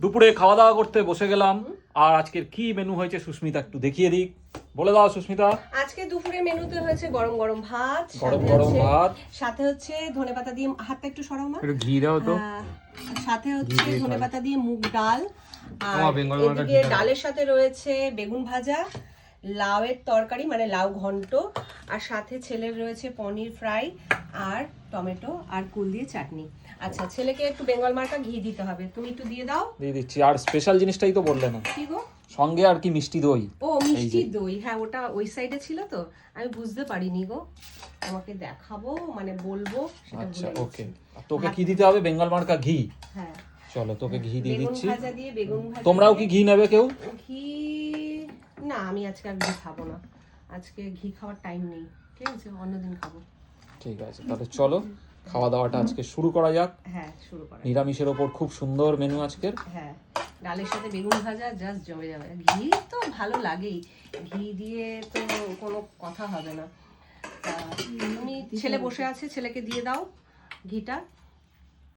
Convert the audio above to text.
দুপুরে খাওয়া দাওয়া করতে বসে গেলাম। আর আজকের কি মেনু হয়েছে সুস্মিতা একটু দেখিয়ে দিক, বলে দাও সুস্মিতা। আজকে দুপুরে মেনুতে হয়েছে গরম গরম ভাত, সাথে হচ্ছে ধনেপাতা দিয়ে, হাতটা একটু সরাও না, একটু ঘি দাও তো। সাথে হচ্ছে ধনেপাতা দিয়ে মুগ ডাল, আর এদিকে ডালের সাথে রয়েছে বেগুন ভাজা, লাউয়ের তরকারি মানে লাউ ঘন্ট, আর সাথে ছেলের রয়েছে পনির ফ্রাই আর টমেটো আর কুল দিয়ে চাটনি। আচ্ছা, ছেলেকে একটু বেঙ্গল মার্কা ঘি দিতে হবে, তুমি একটু দিয়ে দাও। দিয়ে দিচ্ছি। আর স্পেশাল জিনিসটাই তো বললে না, কি গো? সঙ্গে আর কি মিষ্টি দই। ও মিষ্টি দই, হ্যাঁ ওটা ওই সাইডে ছিল তো আমি বুঝতে পারিনি গো, তোমাকে দেখাবো মানে বলবো সেটা আচ্ছা ভুলে ওকে, গেছি। তোকে কি দিতে হবে? বেঙ্গল মার্কা ঘি। হ্যাঁ চলো তোকে ঘি দিয়ে বেগুন দিচ্ছি। ভাজা দিয়ে, বেগুন ভাজা তোমরাও কি ঘি নেবে কেউ? ঘি না, আমি আজকে আর ঘি খাবো না, আজকে ঘি খাওয়ার টাইম নেই, ঠিক আছে, অন্যদিন খাবো। ঠিক আছে, তাহলে চলো খাওয়া দাওয়াটা আজকে শুরু করা যাক। হ্যাঁ শুরু করা। নিরামিষের ওপর খুব সুন্দর মেনু আজকের। হ্যাঁ, ডালের সাথে বেগুন ভাজা জাস্ট জমে যাবে। ঘি তো ভালো লাগেই, ঘি দিয়ে তো কোনো কথা হবে না। তা তুমি, ছেলে বসে আছে, ছেলেকে দিয়ে দাও ঘিটা।